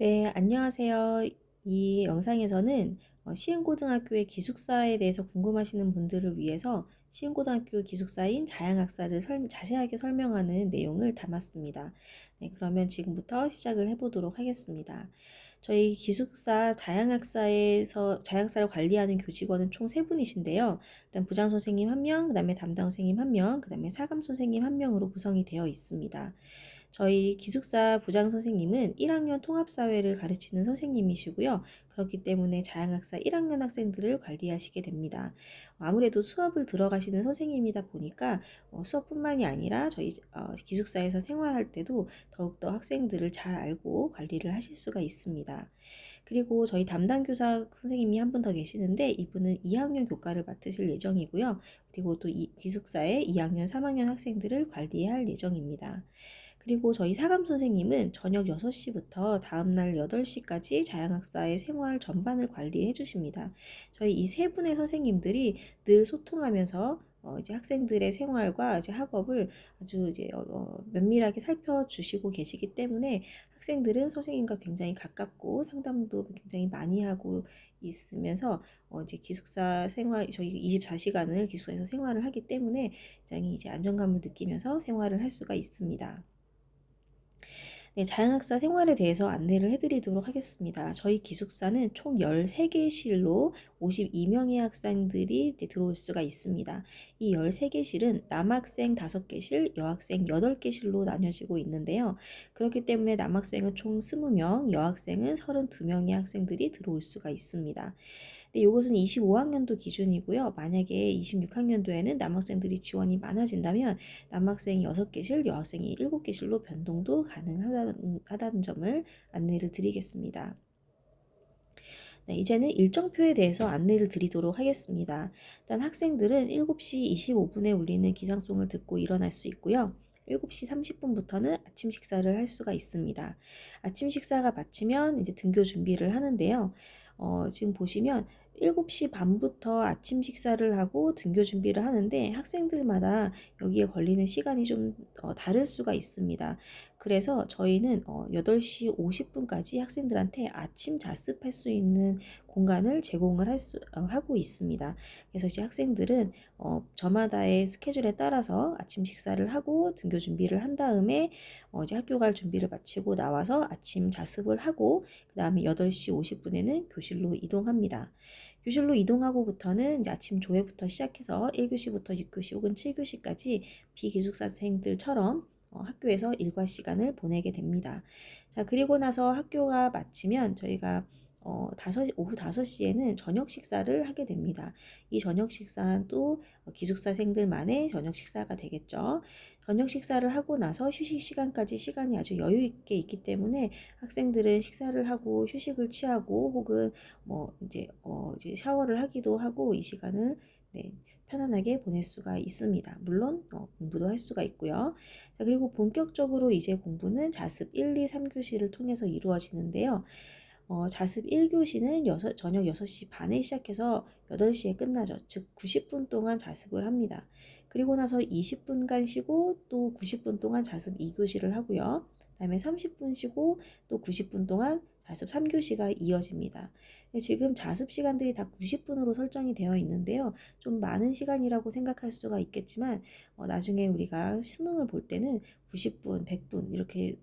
네, 안녕하세요. 이 영상에서는 시흥고등학교의 기숙사에 대해서 궁금하시는 분들을 위해서 시흥고등학교 기숙사인 자양학사를 자세하게 설명하는 내용을 담았습니다. 네, 그러면 지금부터 시작을 해보도록 하겠습니다. 저희 기숙사 자양학사를 관리하는 교직원은 총 3분이신데요. 일단 부장 선생님 1명, 그 다음에 담당 선생님 1명, 그 다음에 사감 선생님 1명으로 구성이 되어 있습니다. 저희 기숙사 부장 선생님은 1학년 통합사회를 가르치는 선생님이시고요. 그렇기 때문에 자양학사 1학년 학생들을 관리하시게 됩니다. 아무래도 수업을 들어가시는 선생님이다 보니까 수업뿐만이 아니라 저희 기숙사에서 생활할 때도 더욱더 학생들을 잘 알고 관리를 하실 수가 있습니다. 그리고 저희 담당 교사 선생님이 한 분 더 계시는데 이분은 2학년 교과를 맡으실 예정이고요. 그리고 또 기숙사의 2학년, 3학년 학생들을 관리할 예정입니다. 그리고 저희 사감 선생님은 저녁 6시부터 다음날 8시까지 자양학사의 생활 전반을 관리해 주십니다. 저희 이 세 분의 선생님들이 늘 소통하면서 이제 학생들의 생활과 이제 학업을 아주 이제 면밀하게 살펴주시고 계시기 때문에 학생들은 선생님과 굉장히 가깝고 상담도 굉장히 많이 하고 있으면서 이제 기숙사 생활 저희 24시간을 기숙사에서 생활을 하기 때문에 굉장히 이제 안정감을 느끼면서 생활을 할 수가 있습니다. 네, 자양학사 생활에 대해서 안내를 해드리도록 하겠습니다. 저희 기숙사는 총 13개실로 52명의 학생들이 들어올 수가 있습니다. 이 13개실은 남학생 5개실, 여학생 8개실로 나뉘어지고 있는데요. 그렇기 때문에 남학생은 총 20명, 여학생은 32명의 학생들이 들어올 수가 있습니다. 네, 이것은 25학년도 기준이고요. 만약에 26학년도에는 남학생들이 지원이 많아진다면 남학생이 6개실, 여학생이 7개실로 변동도 가능하다는 점을 안내를 드리겠습니다. 네, 이제는 일정표에 대해서 안내를 드리도록 하겠습니다. 일단 학생들은 7시 25분에 울리는 기상송을 듣고 일어날 수 있고요. 7시 30분부터는 아침 식사를 할 수가 있습니다. 아침 식사가 마치면 이제 등교 준비를 하는데요. 지금 보시면 7시 반부터 아침 식사를 하고 등교 준비를 하는데 학생들마다 여기에 걸리는 시간이 좀 다를 수가 있습니다. 그래서 저희는 8시 50분까지 학생들한테 아침 자습할 수 있는 공간을 제공을 하고 있습니다. 그래서 이제 학생들은 저마다의 스케줄에 따라서 아침 식사를 하고 등교 준비를 한 다음에 이제 학교 갈 준비를 마치고 나와서 아침 자습을 하고 그 다음에 8시 50분에는 교실로 이동합니다. 교실로 이동하고부터는 이제 아침 조회부터 시작해서 1교시부터 6교시 혹은 7교시까지 비기숙사생들처럼 학교에서 일과 시간을 보내게 됩니다. 자, 그리고 나서 학교가 마치면 저희가 오후 5시에는 저녁 식사를 하게 됩니다. 이 저녁 식사도 기숙사생들만의 저녁 식사가 되겠죠. 저녁 식사를 하고 나서 휴식 시간까지 시간이 아주 여유 있게 있기 때문에 학생들은 식사를 하고 휴식을 취하고 혹은 뭐 이제 샤워를 하기도 하고 이 시간을 네, 편안하게 보낼 수가 있습니다. 물론 공부도 할 수가 있고요. 자, 그리고 본격적으로 이제 공부는 자습 1, 2, 3교시를 통해서 이루어지는데요. 자습 1교시는 저녁 6시 반에 시작해서 8시에 끝나죠. 즉 90분 동안 자습을 합니다. 그리고 나서 20분간 쉬고 또 90분 동안 자습 2교시를 하고요. 그다음에 30분 쉬고 또 90분 동안 자습 3교시가 이어집니다. 지금 자습 시간들이 다 90분으로 설정이 되어 있는데요. 좀 많은 시간이라고 생각할 수가 있겠지만 나중에 우리가 수능을 볼 때는 90분, 100분 이렇게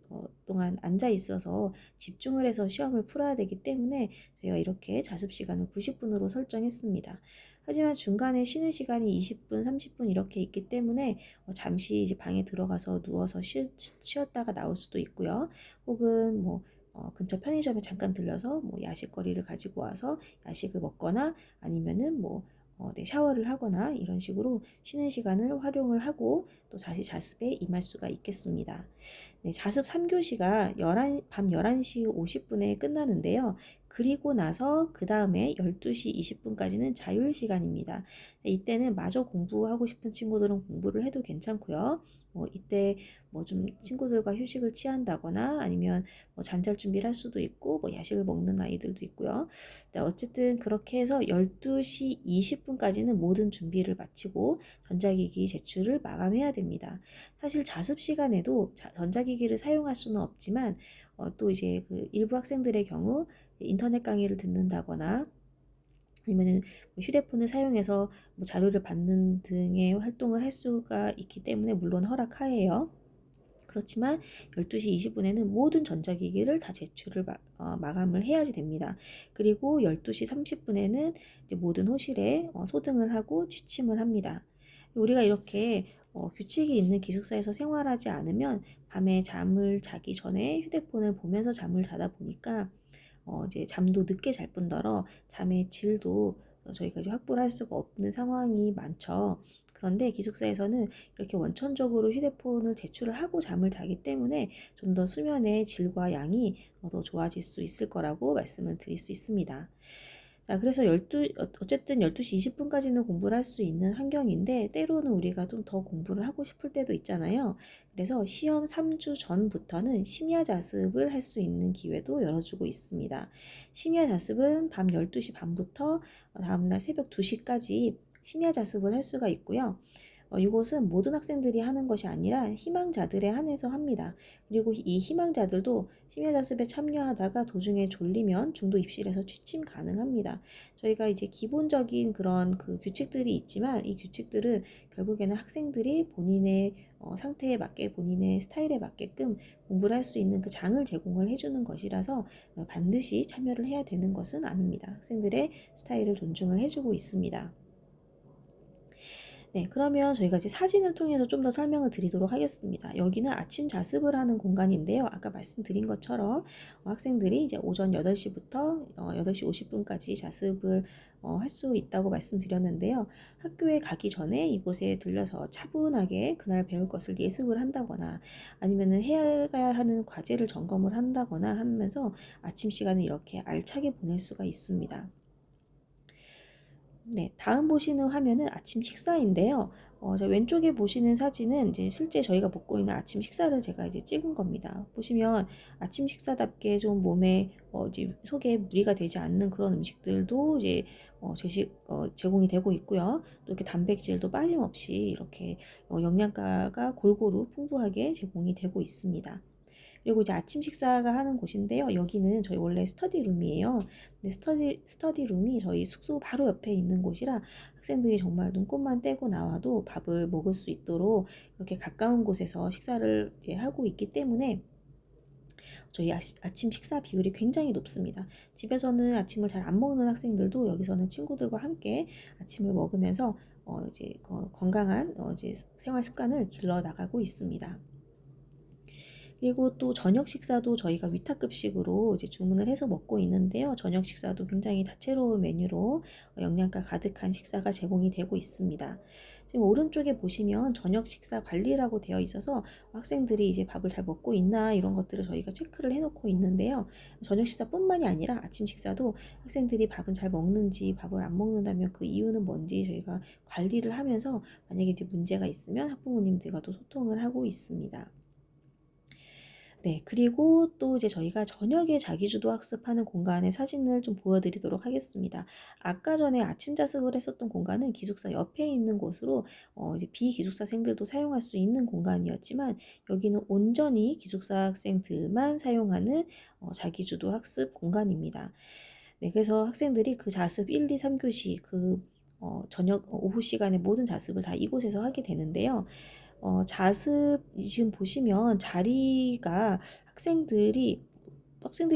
동안 앉아 있어서 집중을 해서 시험을 풀어야 되기 때문에 저희가 이렇게 자습 시간을 90분으로 설정했습니다. 하지만 중간에 쉬는 시간이 20분, 30분 이렇게 있기 때문에 잠시 이제 방에 들어가서 누워서 쉬었다가 나올 수도 있고요. 혹은 뭐 근처 편의점에 잠깐 들려서 뭐 야식거리를 가지고 와서 야식을 먹거나 아니면은 네, 샤워를 하거나 이런 식으로 쉬는 시간을 활용을 하고 또 다시 자습에 임할 수가 있겠습니다. 네, 자습 3교시가 밤 11시 50분에 끝나는데요. 그리고 나서 그 다음에 12시 20분까지는 자율 시간입니다. 네, 이때는 마저 공부하고 싶은 친구들은 공부를 해도 괜찮고요. 이때 뭐 좀 친구들과 휴식을 취한다거나 아니면 뭐 잠잘 준비를 할 수도 있고 뭐 야식을 먹는 아이들도 있고요. 네, 어쨌든 그렇게 해서 12시 20분까지는 모든 준비를 마치고 전자기기 제출을 마감해야 됩니다. 사실 자습 시간에도 전자기기를 사용할 수는 없지만 또 이제 그 일부 학생들의 경우 인터넷 강의를 듣는다거나 아니면은 뭐 휴대폰을 사용해서 뭐 자료를 받는 등의 활동을 할 수가 있기 때문에 물론 허락하에요. 그렇지만 12시 20분에는 모든 전자기기를 다 제출을 마감을 해야지 됩니다. 그리고 12시 30분에는 이제 모든 호실에 소등을 하고 취침을 합니다. 우리가 이렇게 규칙이 있는 기숙사에서 생활하지 않으면 밤에 잠을 자기 전에 휴대폰을 보면서 잠을 자다 보니까 이제 잠도 늦게 잘 뿐더러 잠의 질도 저희가 이제 확보를 할 수가 없는 상황이 많죠. 그런데 기숙사에서는 이렇게 원천적으로 휴대폰을 제출을 하고 잠을 자기 때문에 좀 더 수면의 질과 양이 더 좋아질 수 있을 거라고 말씀을 드릴 수 있습니다. 자, 그래서 어쨌든 12시 20분까지는 공부를 할 수 있는 환경인데 때로는 우리가 좀 더 공부를 하고 싶을 때도 있잖아요. 그래서 시험 3주 전부터는 심야 자습을 할 수 있는 기회도 열어주고 있습니다. 심야 자습은 밤 12시 반부터 다음날 새벽 2시까지 심야 자습을 할 수가 있고요. 이것은 모든 학생들이 하는 것이 아니라 희망자들에 한해서 합니다. 그리고 이 희망자들도 심야자습에 참여하다가 도중에 졸리면 중도 입실에서 취침 가능합니다. 저희가 이제 기본적인 그런 그 규칙들이 있지만 이 규칙들은 결국에는 학생들이 본인의 상태에 맞게 본인의 스타일에 맞게끔 공부를 할 수 있는 그 장을 제공을 해주는 것이라서 반드시 참여를 해야 되는 것은 아닙니다. 학생들의 스타일을 존중을 해주고 있습니다. 네, 그러면 저희가 이제 사진을 통해서 좀 더 설명을 드리도록 하겠습니다. 여기는 아침 자습을 하는 공간인데요. 아까 말씀드린 것처럼 학생들이 이제 오전 8시부터 8시 50분까지 자습을 할 수 있다고 말씀드렸는데요. 학교에 가기 전에 이곳에 들려서 차분하게 그날 배울 것을 예습을 한다거나 아니면은 해야 하는 과제를 점검을 한다거나 하면서 아침 시간을 이렇게 알차게 보낼 수가 있습니다. 네, 다음 보시는 화면은 아침 식사인데요. 저 왼쪽에 보시는 사진은 이제 실제 저희가 먹고 있는 아침 식사를 제가 이제 찍은 겁니다. 보시면 아침 식사답게 좀 몸에 이제 속에 무리가 되지 않는 그런 음식들도 이제 제공이 되고 있고요. 또 이렇게 단백질도 빠짐없이 이렇게 영양가가 골고루 풍부하게 제공이 되고 있습니다. 그리고 이제 아침 식사가 하는 곳인데요. 여기는 저희 원래 스터디룸이에요. 근데 스터디룸이 저희 숙소 바로 옆에 있는 곳이라 학생들이 정말 눈곱만 떼고 나와도 밥을 먹을 수 있도록 이렇게 가까운 곳에서 식사를 하고 있기 때문에 저희 아침 식사 비율이 굉장히 높습니다. 집에서는 아침을 잘 안 먹는 학생들도 여기서는 친구들과 함께 아침을 먹으면서 이제 건강한 이제 생활 습관을 길러 나가고 있습니다. 그리고 또 저녁 식사도 저희가 위탁급식으로 이제 주문을 해서 먹고 있는데요. 저녁 식사도 굉장히 다채로운 메뉴로 영양가 가득한 식사가 제공이 되고 있습니다. 지금 오른쪽에 보시면 저녁 식사 관리라고 되어 있어서 학생들이 이제 밥을 잘 먹고 있나 이런 것들을 저희가 체크를 해놓고 있는데요. 저녁 식사뿐만이 아니라 아침 식사도 학생들이 밥은 잘 먹는지 밥을 안 먹는다면 그 이유는 뭔지 저희가 관리를 하면서 만약에 이제 문제가 있으면 학부모님들과도 소통을 하고 있습니다. 네, 그리고 또 이제 저희가 저녁에 자기주도 학습하는 공간의 사진을 좀 보여드리도록 하겠습니다. 아까 전에 아침 자습을 했었던 공간은 기숙사 옆에 있는 곳으로 이제 비기숙사생들도 사용할 수 있는 공간이었지만 여기는 온전히 기숙사 학생들만 사용하는 자기주도 학습 공간입니다. 네, 그래서 학생들이 그 자습 1, 2, 3교시 저녁 오후 시간에 모든 자습을 다 이곳에서 하게 되는데요. 자습 지금 보시면 자리가 학생들이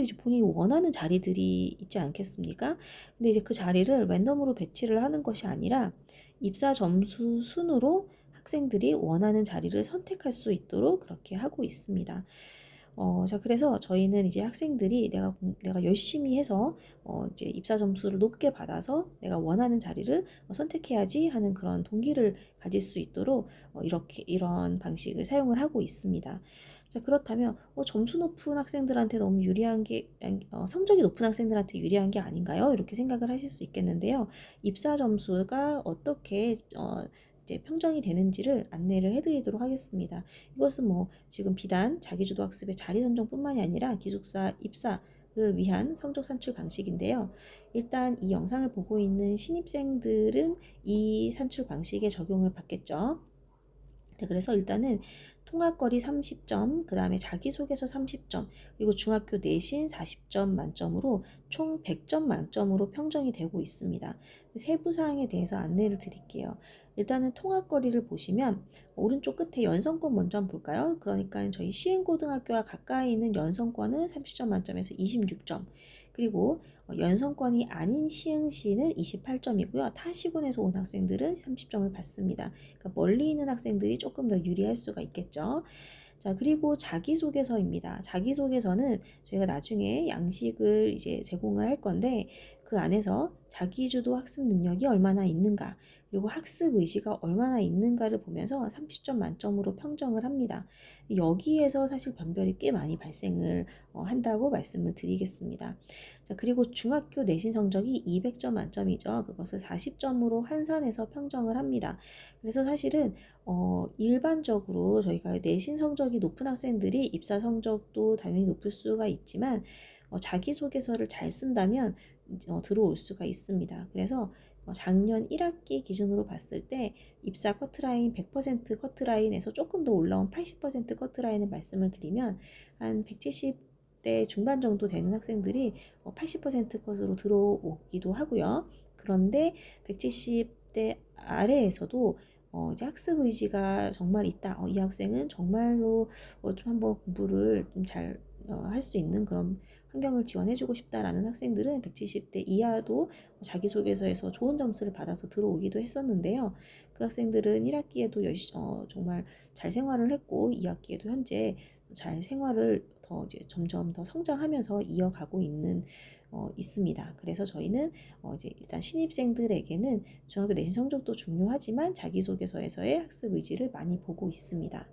이제 본인이 원하는 자리들이 있지 않겠습니까? 근데 이제 그 자리를 랜덤으로 배치를 하는 것이 아니라 입사 점수 순으로 학생들이 원하는 자리를 선택할 수 있도록 그렇게 하고 있습니다. 자, 그래서 저희는 이제 학생들이 내가 열심히 해서 이제 입사 점수를 높게 받아서 내가 원하는 자리를 선택해야지 하는 그런 동기를 가질 수 있도록 이런 방식을 사용을 하고 있습니다. 자, 그렇다면 점수 높은 학생들한테 너무 유리한 게 성적이 높은 학생들한테 유리한 게 아닌가요? 이렇게 생각을 하실 수 있겠는데요. 입사 점수가 어떻게 이제 평정이 되는지를 안내를 해드리도록 하겠습니다. 이것은 뭐 지금 비단 자기주도 학습의 자리 선정뿐만이 아니라 기숙사 입사를 위한 성적 산출 방식인데요. 일단 이 영상을 보고 있는 신입생들은 이 산출 방식에 적용을 받겠죠. 네, 그래서 일단은 통합거리 30점, 그 다음에 자기소개서 30점, 그리고 중학교 내신 40점 만점으로 총 100점 만점으로 평정이 되고 있습니다. 세부 사항에 대해서 안내를 드릴게요. 일단은 통합거리를 보시면 오른쪽 끝에 연성권 먼저 한번 볼까요? 그러니까 저희 시흥고등학교와 가까이 있는 연성권은 30점 만점에서 26점, 그리고 연성권이 아닌 시흥시는 28점이고요. 타 시군에서 온 학생들은 30점을 받습니다. 그러니까 멀리 있는 학생들이 조금 더 유리할 수가 있겠죠. 자, 그리고 자기소개서입니다. 자기소개서는 저희가 나중에 양식을 이제 제공을 할 건데 그 안에서 자기주도 학습 능력이 얼마나 있는가, 그리고 학습 의지가 얼마나 있는가를 보면서 30점 만점으로 평정을 합니다. 여기에서 사실 변별이 꽤 많이 발생을 한다고 말씀을 드리겠습니다. 자, 그리고 중학교 내신 성적이 200점 만점이죠. 그것을 40점으로 환산해서 평정을 합니다. 그래서 사실은 일반적으로 저희가 내신 성적이 높은 학생들이 입사 성적도 당연히 높을 수가 있지만 자기소개서를 잘 쓴다면 들어올 수가 있습니다. 그래서 작년 1학기 기준으로 봤을 때 입사 커트라인 100% 커트라인에서 조금 더 올라온 80% 커트라인을 말씀을 드리면 한 170대 중반 정도 되는 학생들이 80% 컷으로 들어오기도 하고요. 그런데 170대 아래에서도 이제 학습 의지가 정말 있다. 이 학생은 정말로 좀 한번 공부를 좀 잘 할 수 있는 그런 환경을 지원해주고 싶다라는 학생들은 170대 이하도 자기소개서에서 좋은 점수를 받아서 들어오기도 했었는데요. 그 학생들은 1학기에도 정말 잘 생활을 했고 2학기에도 현재 잘 생활을 더 이제 점점 더 성장하면서 이어가고 있습니다. 그래서 저희는 이제 일단 신입생들에게는 중학교 내신 성적도 중요하지만 자기소개서에서의 학습 의지를 많이 보고 있습니다.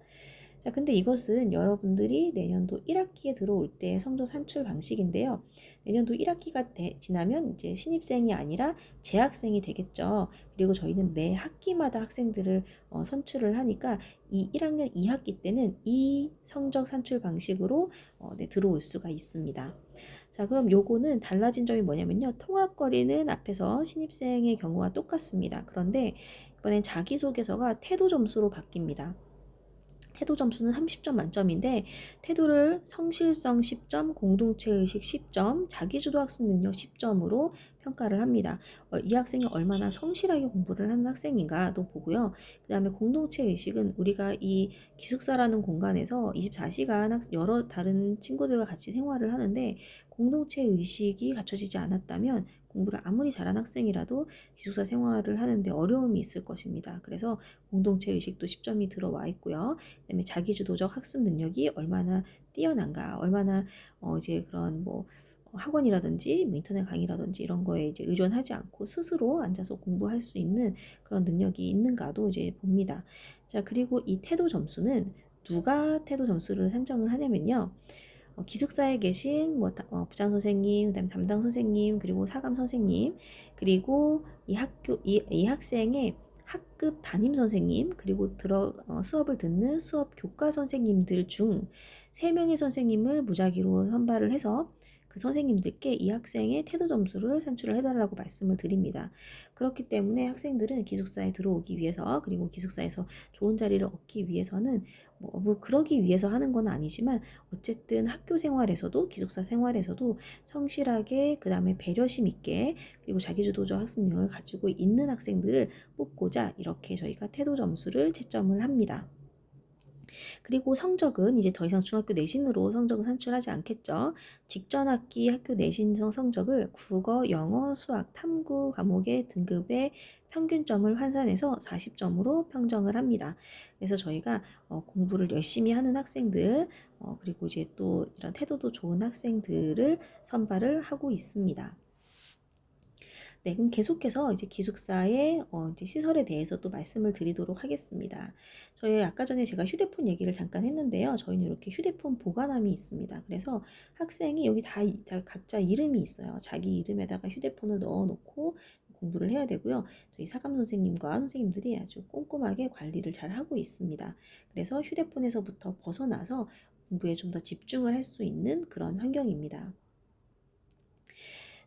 자, 근데 이것은 여러분들이 내년도 1학기에 들어올 때 성적 산출 방식인데요. 내년도 1학기가 지나면 이제 신입생이 아니라 재학생이 되겠죠. 그리고 저희는 매 학기마다 학생들을 선출을 하니까 이 1학년 2학기 때는 이 성적 산출 방식으로 네, 들어올 수가 있습니다. 자, 그럼 요거는 달라진 점이 뭐냐면요. 통합거리는 앞에서 신입생의 경우와 똑같습니다. 그런데 이번엔 자기소개서가 태도 점수로 바뀝니다. 태도 점수는 30점 만점인데 태도를 성실성 10점, 공동체의식 10점, 자기주도 학습 능력 10점으로 평가를 합니다. 이 학생이 얼마나 성실하게 공부를 하는 학생인가도 보고요. 그 다음에 공동체의식은 우리가 이 기숙사라는 공간에서 24시간 여러 다른 친구들과 같이 생활을 하는데 공동체의식이 갖춰지지 않았다면 공부를 아무리 잘한 학생이라도 기숙사 생활을 하는데 어려움이 있을 것입니다. 그래서 공동체 의식도 10점이 들어와 있고요. 그다음에 자기주도적 학습 능력이 얼마나 뛰어난가, 얼마나 이제 그런 뭐 학원이라든지 뭐 인터넷 강의라든지 이런 거에 이제 의존하지 않고 스스로 앉아서 공부할 수 있는 그런 능력이 있는가도 이제 봅니다. 자, 그리고 이 태도 점수는 누가 태도 점수를 산정을 하냐면요. 기숙사에 계신 부장 선생님, 그다음에 담당 선생님, 그리고 사감 선생님, 그리고 이 학생의 학급 담임 선생님, 그리고 수업을 듣는 수업 교과 선생님들 중 3명의 선생님을 무작위로 선발을 해서 그 선생님들께 이 학생의 태도 점수를 산출을 해달라고 말씀을 드립니다. 그렇기 때문에 학생들은 기숙사에 들어오기 위해서, 그리고 기숙사에서 좋은 자리를 얻기 위해서는 그러기 위해서 하는 건 아니지만 어쨌든 학교 생활에서도 기숙사 생활에서도 성실하게, 그 다음에 배려심 있게, 그리고 자기주도적 학습 능력을 가지고 있는 학생들을 뽑고자 이렇게 저희가 태도 점수를 채점을 합니다. 그리고 성적은 이제 더 이상 중학교 내신으로 성적을 산출하지 않겠죠. 직전 학기 학교 내신 성적을 국어, 영어, 수학, 탐구 과목의 등급의 평균점을 환산해서 40점으로 평정을 합니다. 그래서 저희가 공부를 열심히 하는 학생들, 그리고 이제 또 이런 태도도 좋은 학생들을 선발을 하고 있습니다. 네, 그럼 계속해서 이제 기숙사의 이제 시설에 대해서 또 말씀을 드리도록 하겠습니다. 저희 아까 전에 제가 휴대폰 얘기를 잠깐 했는데요. 저희는 이렇게 휴대폰 보관함이 있습니다. 그래서 학생이 여기 다 각자 이름이 있어요. 자기 이름에다가 휴대폰을 넣어놓고 공부를 해야 되고요. 저희 사감 선생님과 선생님들이 아주 꼼꼼하게 관리를 잘 하고 있습니다. 그래서 휴대폰에서부터 벗어나서 공부에 좀 더 집중을 할 수 있는 그런 환경입니다.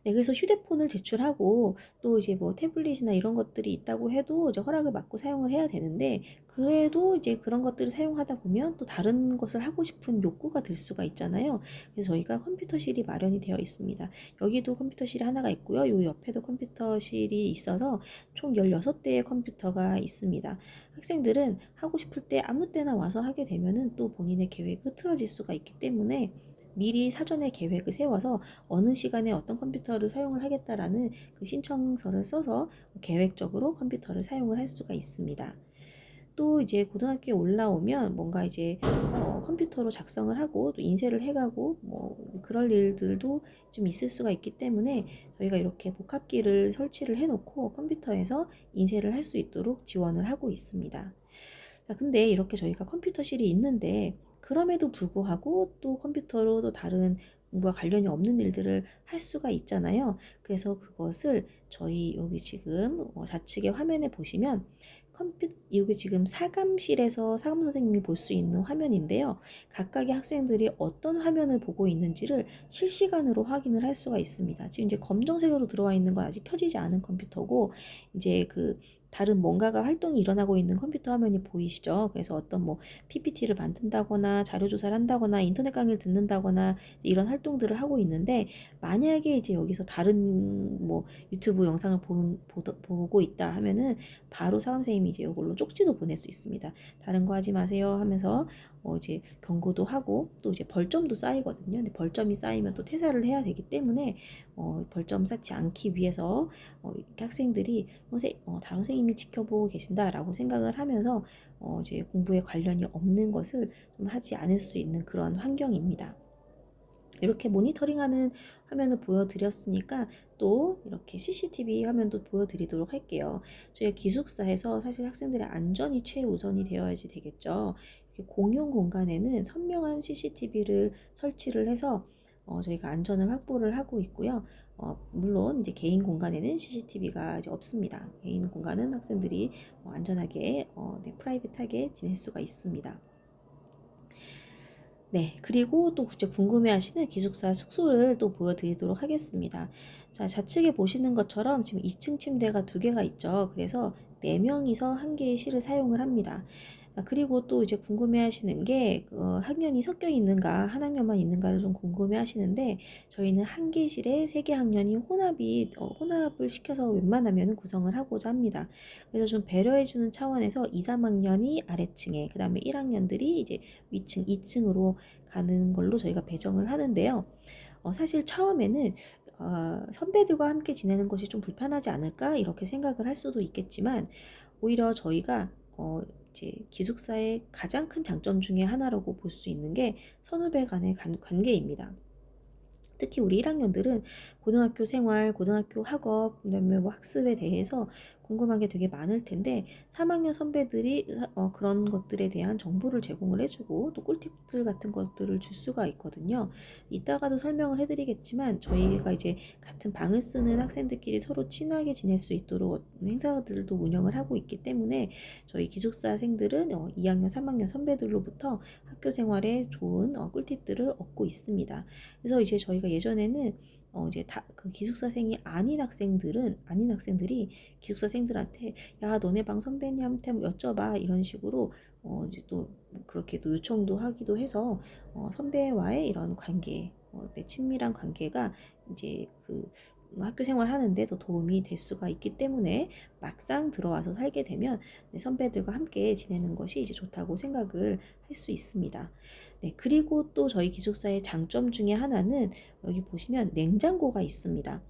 네, 그래서 휴대폰을 제출하고 또 이제 뭐 태블릿이나 이런 것들이 있다고 해도 이제 허락을 받고 사용을 해야 되는데, 그래도 이제 그런 것들을 사용하다 보면 또 다른 것을 하고 싶은 욕구가 들 수가 있잖아요. 그래서 저희가 컴퓨터실이 마련이 되어 있습니다. 여기도 컴퓨터실이 하나가 있고요. 요 옆에도 컴퓨터실이 있어서 총 16대의 컴퓨터가 있습니다. 학생들은 하고 싶을 때 아무 때나 와서 하게 되면은 또 본인의 계획이 흐트러질 수가 있기 때문에 미리 사전에 계획을 세워서 어느 시간에 어떤 컴퓨터를 사용을 하겠다라는 그 신청서를 써서 계획적으로 컴퓨터를 사용을 할 수가 있습니다. 또 이제 고등학교에 올라오면 뭔가 이제 컴퓨터로 작성을 하고 또 인쇄를 해가고 뭐 그럴 일들도 좀 있을 수가 있기 때문에 저희가 이렇게 복합기를 설치를 해놓고 컴퓨터에서 인쇄를 할 수 있도록 지원을 하고 있습니다. 자, 근데 이렇게 저희가 컴퓨터실이 있는데 그럼에도 불구하고 또 컴퓨터로 또 다른 공부와 관련이 없는 일들을 할 수가 있잖아요. 그래서 그것을 저희 여기 지금 좌측의 화면에 보시면 여기 지금 사감실에서 사감 선생님이 볼 수 있는 화면인데요. 각각의 학생들이 어떤 화면을 보고 있는지를 실시간으로 확인을 할 수가 있습니다. 지금 이제 검정색으로 들어와 있는 건 아직 켜지지 않은 컴퓨터고, 이제 그 다른 뭔가가 활동이 일어나고 있는 컴퓨터 화면이 보이시죠? 그래서 어떤 뭐 PPT를 만든다거나 자료 조사를 한다거나 인터넷 강의를 듣는다거나 이런 활동들을 하고 있는데, 만약에 이제 여기서 다른 뭐 유튜브 영상을 보고 있다 하면은 바로 사감선생님이 이제 이걸로 쪽지도 보낼 수 있습니다. 다른 거 하지 마세요 하면서 이제 경고도 하고 또 이제 벌점도 쌓이거든요. 근데 벌점이 쌓이면 또 퇴사를 해야 되기 때문에 벌점 쌓지 않기 위해서 이렇게 학생들이 다른 선생님이 지켜보고 계신다라고 생각을 하면서 이제 공부에 관련이 없는 것을 좀 하지 않을 수 있는 그런 환경입니다. 이렇게 모니터링하는 화면을 보여드렸으니까 또 이렇게 CCTV 화면도 보여드리도록 할게요. 저희가 기숙사에서 사실 학생들의 안전이 최우선이 되어야지 되겠죠. 이렇게 공용 공간에는 선명한 CCTV를 설치를 해서 저희가 안전을 확보를 하고 있고요. 물론 이제 개인 공간에는 CCTV가 이제 없습니다. 개인 공간은 학생들이 안전하게 네, 프라이빗하게 지낼 수가 있습니다. 네, 그리고 또 이제 궁금해하시는 기숙사 숙소를 또 보여드리도록 하겠습니다. 자, 좌측에 보시는 것처럼 지금 2층 침대가 2개가 있죠. 그래서 4명이서 1개의 실을 사용을 합니다. 그리고 또 이제 궁금해하시는 게 학년이 섞여 있는가, 한 학년만 있는가를 좀 궁금해하시는데, 저희는 1개실에 3개 학년이 혼합을 시켜서 웬만하면 구성을 하고자 합니다. 그래서 좀 배려해주는 차원에서 2, 3학년이 아래층에, 그 다음에 1학년들이 이제 위층 2층으로 가는 걸로 저희가 배정을 하는데요. 사실 처음에는 선배들과 함께 지내는 것이 좀 불편하지 않을까 이렇게 생각을 할 수도 있겠지만, 오히려 저희가 이제 기숙사의 가장 큰 장점 중에 하나라고 볼 수 있는 게 선후배 간의 관계입니다. 특히 우리 1학년들은 고등학교 생활, 고등학교 학업, 그다음에 뭐 학습에 대해서 궁금한 게 되게 많을 텐데 3학년 선배들이 그런 것들에 대한 정보를 제공을 해주고 또 꿀팁들 같은 것들을 줄 수가 있거든요. 이따가도 설명을 해드리겠지만 저희가 이제 같은 방을 쓰는 학생들끼리 서로 친하게 지낼 수 있도록 행사들도 운영을 하고 있기 때문에 저희 기숙사생들은 2학년, 3학년 선배들로부터 학교 생활에 좋은 꿀팁들을 얻고 있습니다. 그래서 이제 저희가 예전에는 이제 그 기숙사생이 아닌 학생들이 기숙사생들한테 야 너네 방 선배님한테 뭐 여쭤봐 이런 식으로 이제 또 그렇게 또 요청도 하기도 해서 선배와의 이런 관계, 내 친밀한 관계가 이제 그 학교 생활하는데 더 도움이 될 수가 있기 때문에 막상 들어와서 살게 되면 선배들과 함께 지내는 것이 이제 좋다고 생각을 할 수 있습니다. 네, 그리고 또 저희 기숙사의 장점 중에 하나는 여기 보시면 냉장고가 있습니다.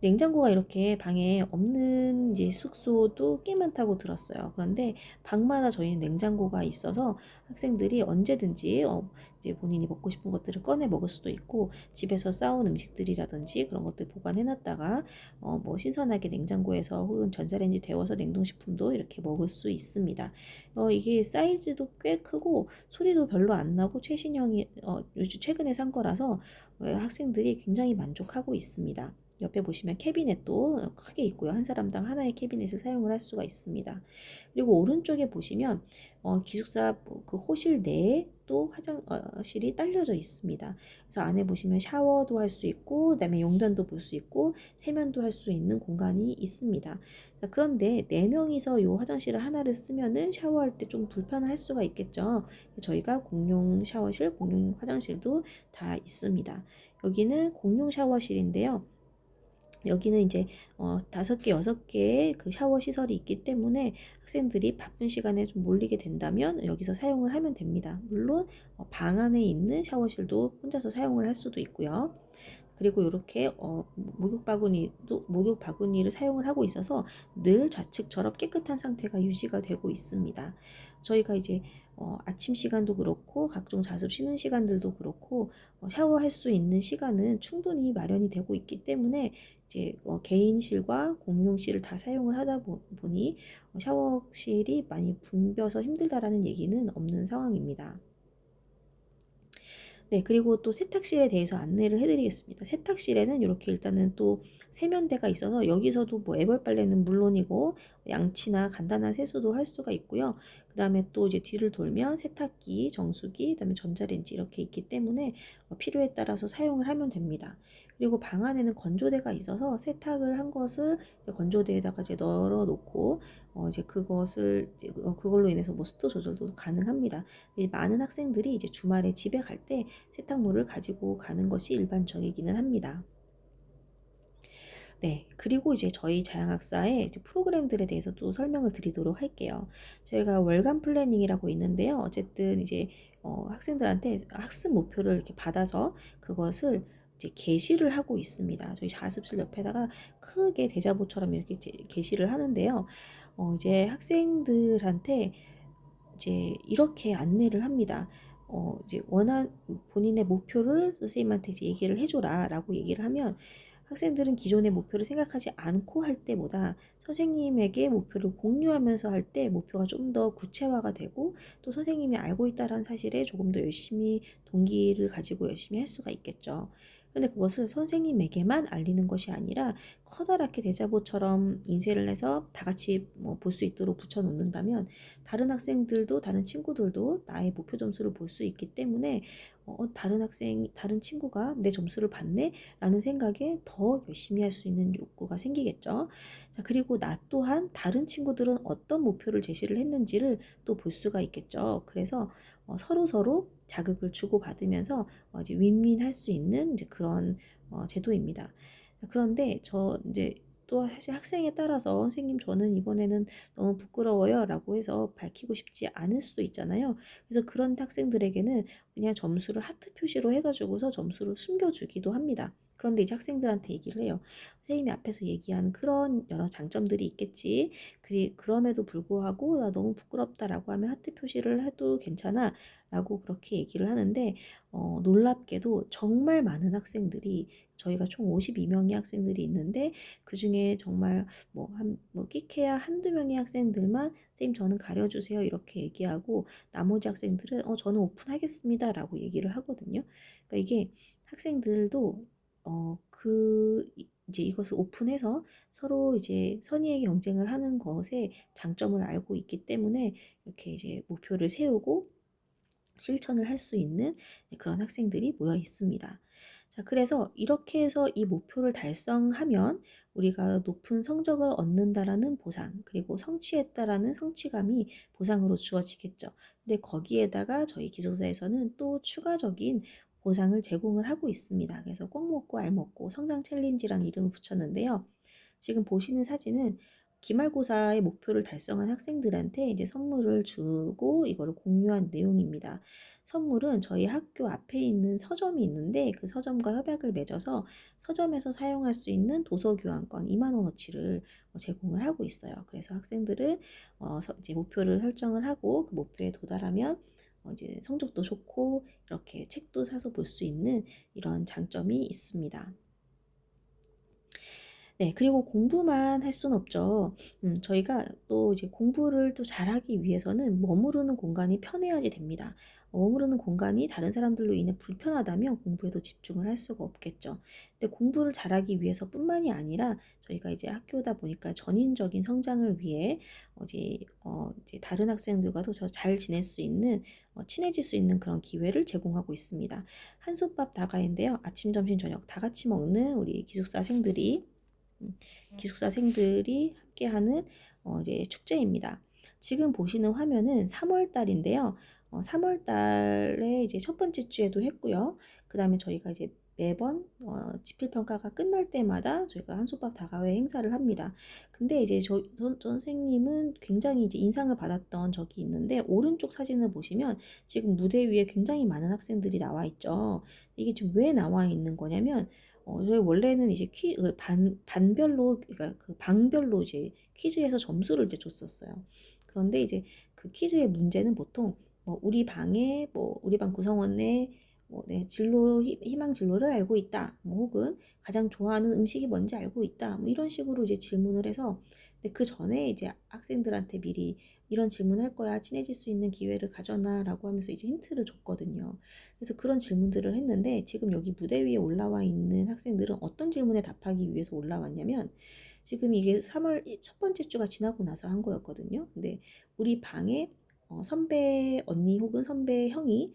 냉장고가 이렇게 방에 없는 이제 숙소도 꽤 많다고 들었어요. 그런데 방마다 저희는 냉장고가 있어서 학생들이 언제든지 이제 본인이 먹고 싶은 것들을 꺼내 먹을 수도 있고, 집에서 싸온 음식들이라든지 그런 것들 보관해놨다가 뭐 신선하게 냉장고에서 혹은 전자레인지 데워서 냉동식품도 이렇게 먹을 수 있습니다. 이게 사이즈도 꽤 크고 소리도 별로 안 나고 최신형이 요즘 최근에 산 거라서 학생들이 굉장히 만족하고 있습니다. 옆에 보시면 캐비넷도 크게 있고요. 한 사람당 하나의 캐비넷을 사용을 할 수가 있습니다. 그리고 오른쪽에 보시면 기숙사 그 호실 내에 또 화장실이 딸려져 있습니다. 그래서 안에 보시면 샤워도 할 수 있고, 그다음에 용변도 볼 수 있고, 세면도 할 수 있는 공간이 있습니다. 자, 그런데 4명이서 이 화장실을 하나를 쓰면은 샤워할 때 좀 불편할 수가 있겠죠. 저희가 공용 샤워실, 공용 화장실도 다 있습니다. 여기는 공용 샤워실인데요. 여기는 이제 5개, 6개의 그 샤워 시설이 있기 때문에 학생들이 바쁜 시간에 좀 몰리게 된다면 여기서 사용을 하면 됩니다. 물론 방 안에 있는 샤워실도 혼자서 사용을 할 수도 있고요. 그리고 이렇게 목욕 바구니를 사용을 하고 있어서 늘 좌측처럼 깨끗한 상태가 유지가 되고 있습니다. 저희가 이제 아침 시간도 그렇고 각종 자습 쉬는 시간들도 그렇고 샤워할 수 있는 시간은 충분히 마련이 되고 있기 때문에 이제 개인실과 공용실을 다 사용을 하다 보니 샤워실이 많이 붐벼서 힘들다라는 얘기는 없는 상황입니다. 네, 그리고 또 세탁실에 대해서 안내를 해드리겠습니다. 세탁실에는 이렇게 일단은 또 세면대가 있어서 여기서도 뭐 애벌 빨래는 물론이고 양치나 간단한 세수도 할 수가 있고요. 그 다음에 또 이제 뒤를 돌면 세탁기, 정수기, 그 다음에 전자레인지 이렇게 있기 때문에 필요에 따라서 사용을 하면 됩니다. 그리고 방 안에는 건조대가 있어서 세탁을 한 것을 건조대에다가 이제 널어 놓고 이제 그걸로 인해서 뭐 습도 조절도 가능합니다. 많은 학생들이 이제 주말에 집에 갈 때 세탁물을 가지고 가는 것이 일반적이기는 합니다. 네, 그리고 이제 저희 자양학사의 이제 프로그램들에 대해서 또 설명을 드리도록 할게요. 저희가 월간 플래닝이라고 있는데요. 어쨌든 이제 학생들한테 학습 목표를 이렇게 받아서 그것을 이제 게시를 하고 있습니다. 저희 자습실 옆에다가 크게 대자보처럼 이렇게 게시를 하는데요. 이제 학생들한테 이제 이렇게 안내를 합니다. 이제 본인의 목표를 선생님한테 이제 얘기를 해줘라라고 얘기를 하면 학생들은 기존의 목표를 생각하지 않고 할 때보다 선생님에게 목표를 공유하면서 할 때 목표가 좀 더 구체화가 되고 또 선생님이 알고 있다는 사실에 조금 더 열심히 동기를 가지고 열심히 할 수가 있겠죠. 근데 그것을 선생님에게만 알리는 것이 아니라 커다랗게 대자보처럼 인쇄를 해서 다 같이 뭐 볼 수 있도록 붙여 놓는다면 다른 학생들도 다른 친구들도 나의 목표 점수를 볼 수 있기 때문에 다른 친구가 내 점수를 봤네 라는 생각에 더 열심히 할 수 있는 욕구가 생기겠죠. 자, 그리고 나 또한 다른 친구들은 어떤 목표를 제시를 했는지를 또 볼 수가 있겠죠. 그래서 서로 자극을 주고받으면서 이제 윈윈할 수 있는 이제 그런 제도입니다. 그런데 저 이제 또 사실 학생에 따라서 선생님 저는 이번에는 너무 부끄러워요 라고 해서 밝히고 싶지 않을 수도 있잖아요. 그래서 그런 학생들에게는 그냥 점수를 하트 표시로 해가지고서 점수를 숨겨주기도 합니다. 그런데 이제 학생들한테 얘기를 해요. 선생님이 앞에서 얘기한 그런 여러 장점들이 있겠지. 그럼에도 불구하고 나 너무 부끄럽다라고 하면 하트 표시를 해도 괜찮아 라고 그렇게 얘기를 하는데 놀랍게도 정말 많은 학생들이 저희가 총 52명의 학생들이 있는데 그중에 정말 뭐 끼케야 한두 명의 학생들만 선생님 저는 가려주세요 이렇게 얘기하고 나머지 학생들은 저는 오픈하겠습니다 라고 얘기를 하거든요. 그러니까 이게 학생들도 이제 이것을 오픈해서 서로 이제 선의의 경쟁을 하는 것에 장점을 알고 있기 때문에 이렇게 이제 목표를 세우고 실천을 할 수 있는 그런 학생들이 모여 있습니다. 자, 그래서 이렇게 해서 이 목표를 달성하면 우리가 높은 성적을 얻는다라는 보상, 그리고 성취했다라는 성취감이 보상으로 주어지겠죠. 근데 거기에다가 저희 기숙사에서는 또 추가적인 보상을 제공을 하고 있습니다. 그래서 꼭 먹고 알 먹고 성장 챌린지라는 이름을 붙였는데요. 지금 보시는 사진은 기말고사의 목표를 달성한 학생들한테 이제 선물을 주고 이거를 공유한 내용입니다. 선물은 저희 학교 앞에 있는 서점이 있는데 그 서점과 협약을 맺어서 서점에서 사용할 수 있는 도서 교환권 2만 원어치를 제공을 하고 있어요. 그래서 학생들은 이제 목표를 설정을 하고 그 목표에 도달하면 이제 성적도 좋고 이렇게 책도 사서 볼 수 있는 이런 장점이 있습니다. 네, 그리고 공부만 할 순 없죠. 저희가 또 이제 공부를 또 잘하기 위해서는 머무르는 공간이 편해야지 됩니다. 머무르는 공간이 다른 사람들로 인해 불편하다면 공부에도 집중을 할 수가 없겠죠. 근데 공부를 잘하기 위해서뿐만이 아니라 저희가 이제 학교다 보니까 전인적인 성장을 위해 이제 다른 학생들과도 더 잘 지낼 수 있는 친해질 수 있는 그런 기회를 제공하고 있습니다. 한솥밥 다과인데요. 아침, 점심, 저녁 다 같이 먹는 우리 기숙사생들이 기숙사생들이 함께하는 이제 축제입니다. 지금 보시는 화면은 3월 달인데요. 3월 달에 이제 첫 번째 주에도 했고요. 그 다음에 저희가 이제 매번 지필평가가 끝날 때마다 저희가 한솥밥 다가회 행사를 합니다. 근데 이제 선생님은 굉장히 이제 인상을 받았던 적이 있는데 오른쪽 사진을 보시면 지금 무대 위에 굉장히 많은 학생들이 나와 있죠. 이게 지금 왜 나와 있는 거냐면 저희 원래는 이제 반별로, 그러니까 그 방별로 이제 퀴즈에서 점수를 이제 줬었어요. 그런데 이제 그 퀴즈의 문제는 보통 뭐 우리 방 구성원의 네, 희망 진로를 알고 있다. 뭐 혹은 가장 좋아하는 음식이 뭔지 알고 있다. 뭐 이런 식으로 이제 질문을 해서 근데 그 전에 이제 학생들한테 미리 이런 질문할 거야. 친해질 수 있는 기회를 가져놔라고 하면서 이제 힌트를 줬거든요. 그래서 그런 질문들을 했는데 지금 여기 무대 위에 올라와 있는 학생들은 어떤 질문에 답하기 위해서 올라왔냐면 지금 이게 3월 첫 번째 주가 지나고 나서 한 거였거든요. 근데 우리 방에 선배 언니 혹은 선배 형이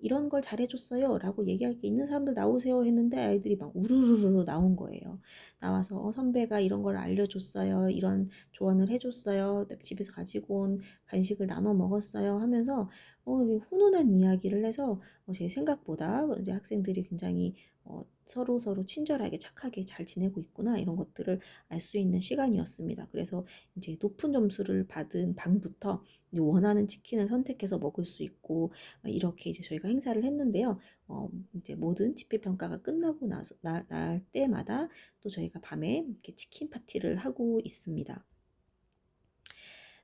이런 걸 잘해줬어요 라고 얘기할 게 있는 사람들 나오세요 했는데 아이들이 막 우르르르 나온 거예요. 나와서 선배가 이런 걸 알려줬어요. 이런 조언을 해줬어요. 집에서 가지고 온 간식을 나눠 먹었어요 하면서 훈훈한 이야기를 해서 제 생각보다 이제 학생들이 굉장히 서로 친절하게 착하게 잘 지내고 있구나 이런 것들을 알 수 있는 시간이었습니다. 그래서 이제 높은 점수를 받은 방부터 원하는 치킨을 선택해서 먹을 수 있고 이렇게 이제 저희가 행사를 했는데요. 이제 모든 집필 평가가 끝나고 날 때마다 또 저희가 밤에 이렇게 치킨 파티를 하고 있습니다.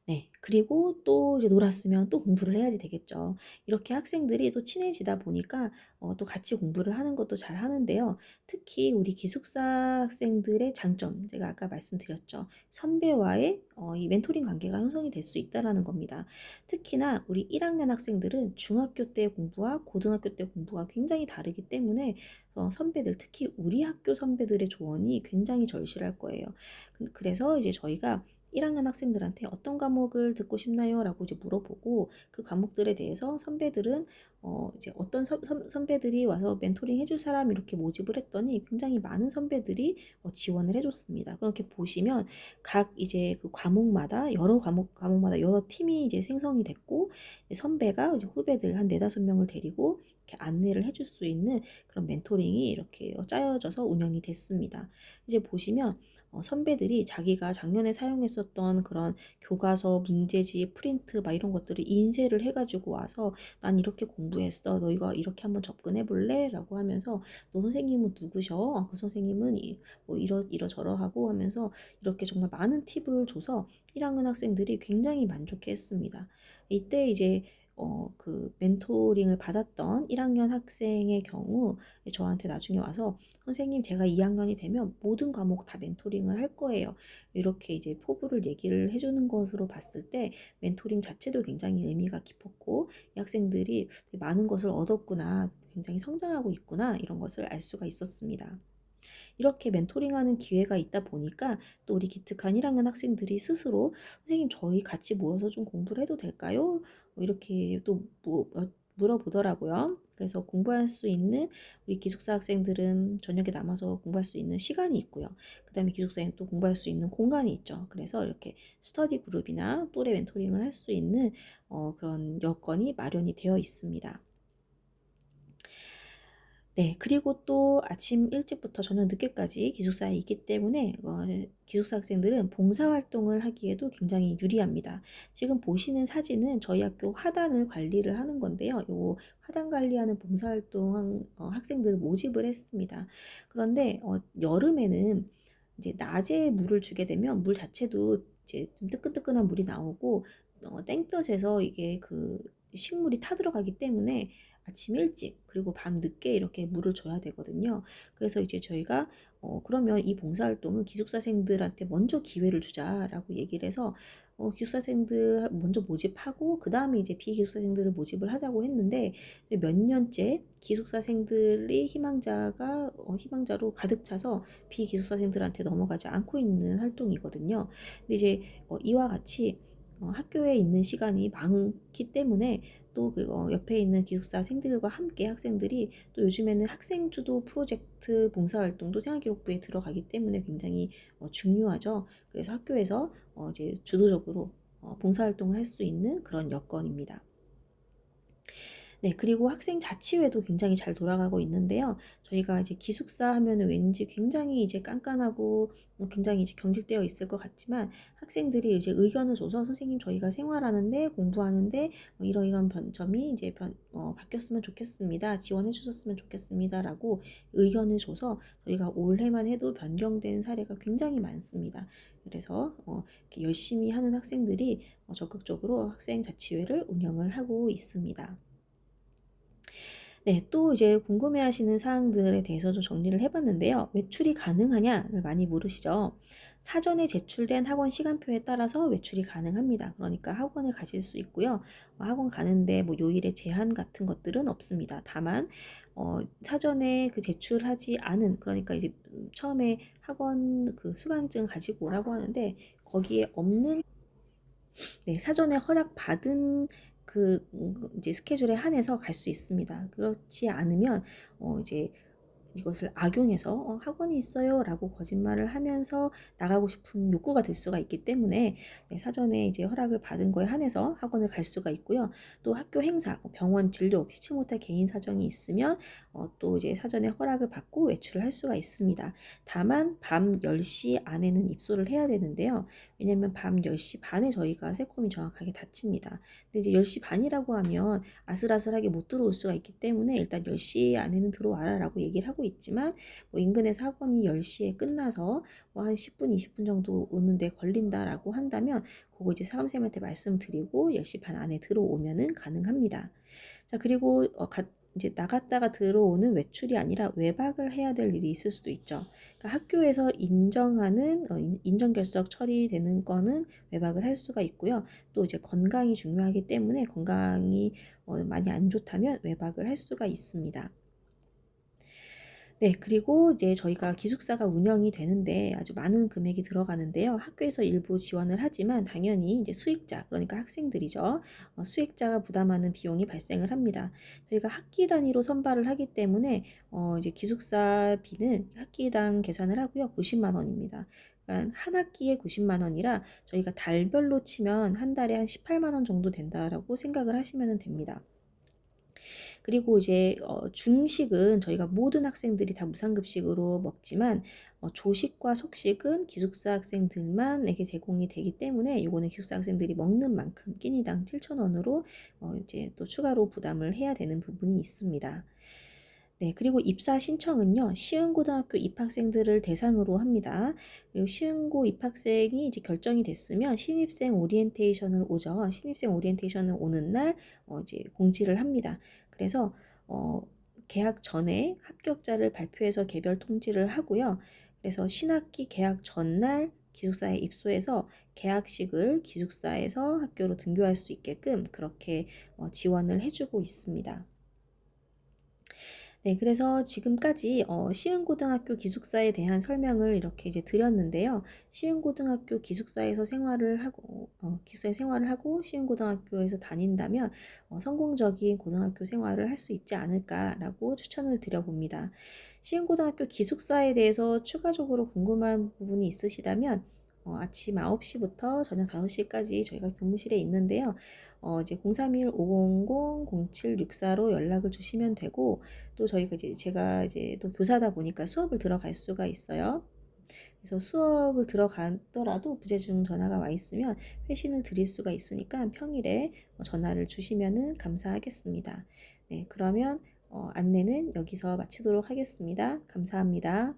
네. 그리고 또 이제 놀았으면 또 공부를 해야지 되겠죠. 이렇게 학생들이 또 친해지다 보니까 또 같이 공부를 하는 것도 잘 하는데요. 특히 우리 기숙사 학생들의 장점, 제가 아까 말씀드렸죠. 선배와의 이 멘토링 관계가 형성이 될 수 있다라는 겁니다. 특히나 우리 1학년 학생들은 중학교 때 공부와 고등학교 때 공부가 굉장히 다르기 때문에 선배들, 특히 우리 학교 선배들의 조언이 굉장히 절실할 거예요. 그래서 이제 저희가 1학년 학생들한테 어떤 과목을 듣고 싶나요? 라고 이제 물어보고 그 과목들에 대해서 선배들은 이제 어떤 선배들이 와서 멘토링 해줄 사람 이렇게 모집을 했더니 굉장히 많은 선배들이 지원을 해줬습니다. 그렇게 보시면 각 이제 그 과목마다 과목마다 여러 팀이 이제 생성이 됐고 선배가 이제 후배들 한 4-5명을 데리고 이렇게 안내를 해줄 수 있는 그런 멘토링이 이렇게 짜여져서 운영이 됐습니다. 이제 보시면 선배들이 자기가 작년에 사용했었던 그런 교과서, 문제집, 프린트 막 이런 것들을 인쇄를 해가지고 와서 난 이렇게 공부했어. 너희가 이렇게 한번 접근해 볼래? 라고 하면서 너 선생님은 누구셔? 그 선생님은 뭐 이러저러하고 하면서 이렇게 정말 많은 팁을 줘서 1학년 학생들이 굉장히 만족해 했습니다. 이때 이제 그 멘토링을 받았던 1학년 학생의 경우 저한테 나중에 와서 선생님 제가 2학년이 되면 모든 과목 다 멘토링을 할 거예요. 이렇게 이제 포부를 얘기를 해주는 것으로 봤을 때 멘토링 자체도 굉장히 의미가 깊었고 이 학생들이 많은 것을 얻었구나, 굉장히 성장하고 있구나 이런 것을 알 수가 있었습니다. 이렇게 멘토링하는 기회가 있다 보니까 또 우리 기특한 1학년 학생들이 스스로 선생님 저희 같이 모여서 좀 공부를 해도 될까요? 이렇게 또 물어보더라고요. 그래서 공부할 수 있는 우리 기숙사 학생들은 저녁에 남아서 공부할 수 있는 시간이 있고요. 그 다음에 기숙사에는 또 공부할 수 있는 공간이 있죠. 그래서 이렇게 스터디 그룹이나 또래 멘토링을 할 수 있는 그런 여건이 마련이 되어 있습니다. 네, 그리고 또 아침 일찍부터 저녁 늦게까지 기숙사에 있기 때문에 기숙사 학생들은 봉사활동을 하기에도 굉장히 유리합니다. 지금 보시는 사진은 저희 학교 화단을 관리를 하는 건데요. 요 화단 관리하는 봉사활동 학생들을 모집을 했습니다. 그런데 여름에는 이제 낮에 물을 주게 되면 물 자체도 이제 좀 뜨끈뜨끈한 물이 나오고 땡볕에서 이게 그 식물이 타들어가기 때문에 아침 일찍 그리고 밤 늦게 이렇게 물을 줘야 되거든요. 그래서 이제 저희가 그러면 이 봉사활동은 기숙사생들한테 먼저 기회를 주자라고 얘기를 해서 기숙사생들 먼저 모집하고 그다음에 이제 비기숙사생들을 모집을 하자고 했는데 몇 년째 기숙사생들이 희망자로 가득 차서 비기숙사생들한테 넘어가지 않고 있는 활동이거든요. 근데 이제 이와 같이 학교에 있는 시간이 많기 때문에 또 옆에 있는 기숙사생들과 함께 학생들이 또 요즘에는 학생주도 프로젝트 봉사활동도 생활기록부에 들어가기 때문에 굉장히 중요하죠. 그래서 학교에서 이제 주도적으로 봉사활동을 할 수 있는 그런 여건입니다. 네, 그리고 학생 자치회도 굉장히 잘 돌아가고 있는데요. 저희가 이제 기숙사 하면은 왠지 굉장히 이제 깐깐하고 굉장히 이제 경직되어 있을 것 같지만 학생들이 이제 의견을 줘서 선생님 저희가 생활하는데 공부하는데 이러이런 점이 이제 바뀌었으면 좋겠습니다. 지원해 주셨으면 좋겠습니다라고 의견을 줘서 저희가 올해만 해도 변경된 사례가 굉장히 많습니다. 그래서 이렇게 열심히 하는 학생들이 적극적으로 학생 자치회를 운영을 하고 있습니다. 네, 또 이제 궁금해하시는 사항들에 대해서도 정리를 해봤는데요. 외출이 가능하냐를 많이 물으시죠. 사전에 제출된 학원 시간표에 따라서 외출이 가능합니다. 그러니까 학원을 가실 수 있고요. 학원 가는데 뭐 요일에 제한 같은 것들은 없습니다. 다만 사전에 그 제출하지 않은 그러니까 이제 처음에 학원 그 수강증 가지고 오라고 하는데 거기에 없는 네, 사전에 허락받은 이제 스케줄에 한해서 갈 수 있습니다. 그렇지 않으면 이제 이것을 악용해서 학원이 있어요라고 거짓말을 하면서 나가고 싶은 욕구가 될 수가 있기 때문에 네, 사전에 이제 허락을 받은 거에 한해서 학원을 갈 수가 있고요. 또 학교 행사, 병원 진료, 피치 못할 개인 사정이 있으면 또 이제 사전에 허락을 받고 외출을 할 수가 있습니다. 다만 밤 10시 안에는 입소를 해야 되는데요. 왜냐면 밤 10시 반에 저희가 세콤이 정확하게 닫힙니다. 근데 이제 10시 반이라고 하면 아슬아슬하게 못 들어올 수가 있기 때문에 일단 10시 안에는 들어와라라고 얘기를 하고 있지만 뭐 인근에서 학원이 10시에 끝나서 뭐 한 10분, 20분 정도 오는데 걸린다라고 한다면 그거 이제 사감쌤한테 말씀드리고 10시 반 안에 들어오면은 가능합니다. 자, 그리고 이제 나갔다가 들어오는 외출이 아니라 외박을 해야 될 일이 있을 수도 있죠. 그러니까 학교에서 인정하는 인정결석 처리되는 거는 외박을 할 수가 있고요. 또 이제 건강이 중요하기 때문에 건강이 많이 안 좋다면 외박을 할 수가 있습니다. 네, 그리고 이제 저희가 기숙사가 운영이 되는데 아주 많은 금액이 들어가는데요. 학교에서 일부 지원을 하지만 당연히 이제 수익자, 그러니까 학생들이죠. 수익자가 부담하는 비용이 발생을 합니다. 저희가 학기 단위로 선발을 하기 때문에 이제 기숙사비는 학기당 계산을 하고요. 90만 원입니다. 그러니까 한 학기에 90만 원이라 저희가 달별로 치면 한 달에 한 18만 원 정도 된다라고 생각을 하시면 됩니다. 그리고 이제 중식은 저희가 모든 학생들이 다 무상급식으로 먹지만 조식과 속식은 기숙사 학생들만에게 제공이 되기 때문에 이거는 기숙사 학생들이 먹는 만큼 끼니당 7,000원으로 이제 또 추가로 부담을 해야 되는 부분이 있습니다. 네, 그리고 입사 신청은요, 시흥고등학교 입학생들을 대상으로 합니다. 그리고 시흥고 입학생이 이제 결정이 됐으면 신입생 오리엔테이션을 오죠. 신입생 오리엔테이션을 오는 날 이제 공지를 합니다. 그래서 개학 전에 합격자를 발표해서 개별 통지를 하고요. 그래서 신학기 개학 전날 기숙사에 입소해서 개학식을 기숙사에서 학교로 등교할 수 있게끔 그렇게 지원을 해주고 있습니다. 네, 그래서 지금까지 시흥고등학교 기숙사에 대한 설명을 이렇게 이제 드렸는데요. 시흥고등학교 기숙사에서 기숙사에 생활을 하고 시흥고등학교에서 다닌다면 성공적인 고등학교 생활을 할 수 있지 않을까라고 추천을 드려봅니다. 시흥고등학교 기숙사에 대해서 추가적으로 궁금한 부분이 있으시다면 아침 9시부터 저녁 5시까지 저희가 교무실에 있는데요. 이제 031-500-0764로 연락을 주시면 되고 또 저희가 이제 제가 이제 또 교사다 보니까 수업을 들어갈 수가 있어요. 그래서 수업을 들어가더라도 부재중 전화가 와 있으면 회신을 드릴 수가 있으니까 평일에 전화를 주시면은 감사하겠습니다. 네, 그러면 안내는 여기서 마치도록 하겠습니다. 감사합니다.